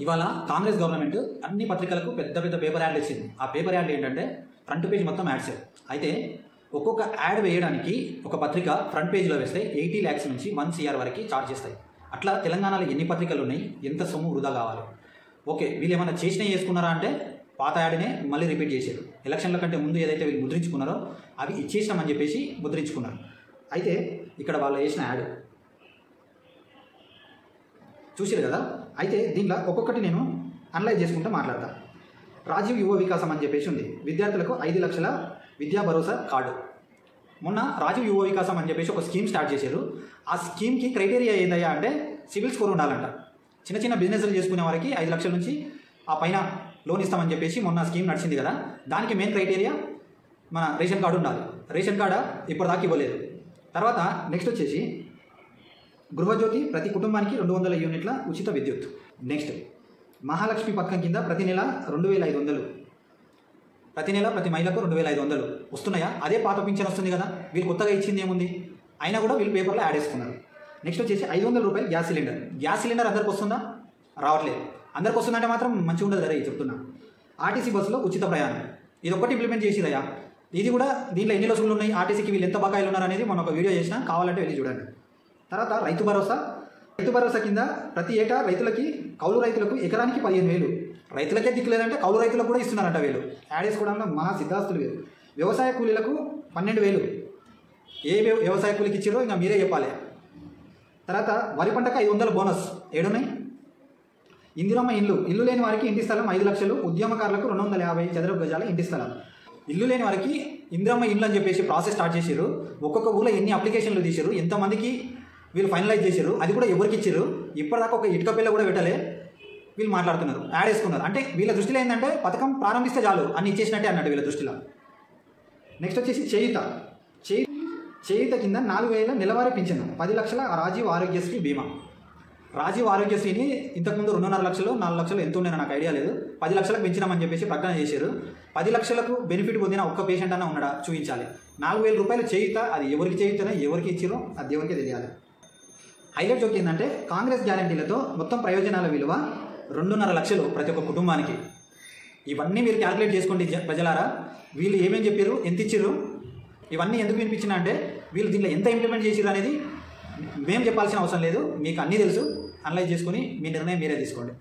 ఇవాళ కాంగ్రెస్ గవర్నమెంట్ అన్ని పత్రికలకు పెద్ద పెద్ద పేపర్ యాడ్లు ఇచ్చింది. ఆ పేపర్ యాడ్లు ఏంటంటే ఫ్రంట్ పేజ్ మొత్తం యాడ్స్. అయితే ఒక్కొక్క యాడ్ వేయడానికి ఒక పత్రిక ఫ్రంట్ పేజ్లో వేస్తే 80 lakhs నుంచి 1 CR వరకు ఛార్జ్ చేస్తాయి. అట్లా తెలంగాణలో ఎన్ని పత్రికలు ఉన్నాయి, ఎంత సొమ్ము వృధా కావాలి? ఓకే, వీళ్ళు ఏమైనా చేసినా చేసుకున్నారా అంటే పాత యాడ్నే మళ్ళీ రిపీట్ చేశారు. ఎలక్షన్ల కంటే ముందు ఏదైతే వీళ్ళు ముద్రించుకున్నారో అవి ఇచ్చేసినామని చెప్పేసి ముద్రించుకున్నారు. అయితే ఇక్కడ వాళ్ళు వేసిన యాడ్ చూసారు కదా. అయితే దీంట్లో ఒక్కొక్కటి నేను అనలైజ్ చేసుకుంటూ మాట్లాడతాను. రాజీవ్ యువ వికాసం అని చెప్పేసి ఉంది. విద్యార్థులకు 5 లక్షల విద్యా భరోసా కార్డు. మొన్న రాజీవ్ యువ వికాసం అని చెప్పేసి ఒక స్కీమ్ స్టార్ట్ చేశారు. ఆ స్కీమ్కి క్రైటీరియా ఏందయ్యా అంటే సివిల్ స్కోర్ ఉండాలంట. చిన్న చిన్న బిజినెస్లు చేసుకునే వారికి 5 లక్షల నుంచి ఆ పైన లోన్ ఇస్తామని చెప్పేసి మొన్న స్కీమ్ నడిచింది కదా. దానికి మెయిన్ క్రైటీరియా మన రేషన్ కార్డు ఉండాలి. రేషన్ కార్డు ఇప్పటిదాకా ఇవ్వలేదు. తర్వాత నెక్స్ట్ వచ్చేసి గృహజ్యోతి ప్రతి కుటుంబానికి 200 యూనిట్ల ఉచిత విద్యుత్. నెక్స్ట్ మహాలక్ష్మి పథకం కింద ప్రతి నెల 2500, ప్రతి నెల ప్రతి మహిళకు 2500 వస్తున్నాయా? అదే పాత పింఛన్ వస్తుంది కదా. వీళ్ళు కొత్తగా ఇచ్చింది ఏముంది? అయినా కూడా వీళ్ళు పేపర్లో యాడ్ చేసుకున్నారు. నెక్స్ట్ వచ్చేసి 500 రూపాయలు గ్యాస్ సిలిండర్. గ్యాస్ సిలిండర్ అందరికి వస్తుందా? రావట్లేదు. అందరికి వస్తుందంటే మాత్రం మంచిగా ఉండదు కదా చెప్తున్నా. ఆర్టీసీ బస్సులో ఉచిత ప్రయాణం ఇది ఒక్కటి ఇంప్లిమెంట్ చేసిరయ్యా. ఇది కూడా దీంట్లో ఎన్ని లక్షలు ఉన్నాయి, ఆర్టీసీకి వీళ్ళు ఎంత బకాయిలు ఉన్నారు అనేది మనం ఒక వీడియో చేసినా, కావాలంటే వెళ్ళి చూడండి. తర్వాత రైతు భరోసా కింద ప్రతి ఏటా రైతులకి, కౌలు రైతులకు ఎకరానికి 15,000. రైతులకే దిక్కులేదంటే కౌలు రైతులకు కూడా ఇస్తున్నారంట వీళ్ళు. యాడ్ చేసుకోవడంలో మహా సిద్ధాస్తులు వీళ్ళు. వ్యవసాయ కూలీలకు 12,000. ఏ వ్యవసాయ కూలీకి ఇచ్చారో ఇంకా మీరే చెప్పాలి. తర్వాత వరి పంటకు 500 బోనస్. ఏడున్నాయి? ఇందిరమ్మ ఇల్లు లేని వారికి ఇంటి స్థలం 5 లక్షలు. ఉద్యమకారులకు 250 చదరపు గజాల ఇంటి స్థలం. ఇల్లు లేని వారికి ఇందిరమ్మ ఇల్లు అని చెప్పేసి ప్రాసెస్ స్టార్ట్ చేశారు. ఒక్కొక్క ఊళ్ళో ఎన్ని అప్లికేషన్లు తీశారు, ఎంతమందికి వీళ్ళు ఫైనలైజ్ చేశారు, అది కూడా ఎవరికి ఇచ్చారు? ఇప్పటిదాకా ఒక ఇటుక పిల్ల కూడా పెట్టలే. వీళ్ళు మాట్లాడుతున్నారు, యాడ్ వేసుకున్నారు. అంటే వీళ్ళ దృష్టిలో ఏంటంటే పథకం ప్రారంభిస్తే చాలు అన్ని ఇచ్చేసినట్టే అన్నట్టు వీళ్ళ దృష్టిలో. నెక్స్ట్ వచ్చేసి చేయూత కింద 4,000 నెలవారీ పింఛను, 10 లక్షల రాజీవ్ ఆరోగ్యశ్రీ బీమా. రాజీవ్ ఆరోగ్యశ్రీని ఇంతకుముందు 2.5 లక్షలు 4 లక్షలు ఎంత ఉండేనా నాకు ఐడియా లేదు. 10 లక్షలకు పెంచినామని చెప్పేసి ప్రకటన చేశారు. 10 లక్షలకు బెనిఫిట్ పొందిన ఒక్క పేషెంట్ అన్న ఉన్నాడా చూపించాలి. 4,000 రూపాయలు చేయూత, అది ఎవరికి చేయూతనే ఎవరికి ఇచ్చిరో అది దేవునికే తెలియాలి. హైలైట్ జోక్ ఏంటంటే కాంగ్రెస్ గ్యారంటీలతో మొత్తం ప్రయోజనాల విలువ 2.5 లక్షలు ప్రతి ఒక్క కుటుంబానికి. ఇవన్నీ మీరు క్యాల్కులేట్ చేసుకోండి ప్రజలారా. వీళ్ళు ఏమేమి చెప్పారు, ఎంత ఇచ్చారు, ఇవన్నీ ఎందుకు వినిపించినా అంటే వీళ్ళు దీంట్లో ఎంత ఇంప్లిమెంట్ చేసిరు అనేది మేము చెప్పాల్సిన అవసరం లేదు. మీకు అన్నీ తెలుసు. అనలైజ్ చేసుకుని మీ నిర్ణయం మీరే తీసుకోండి.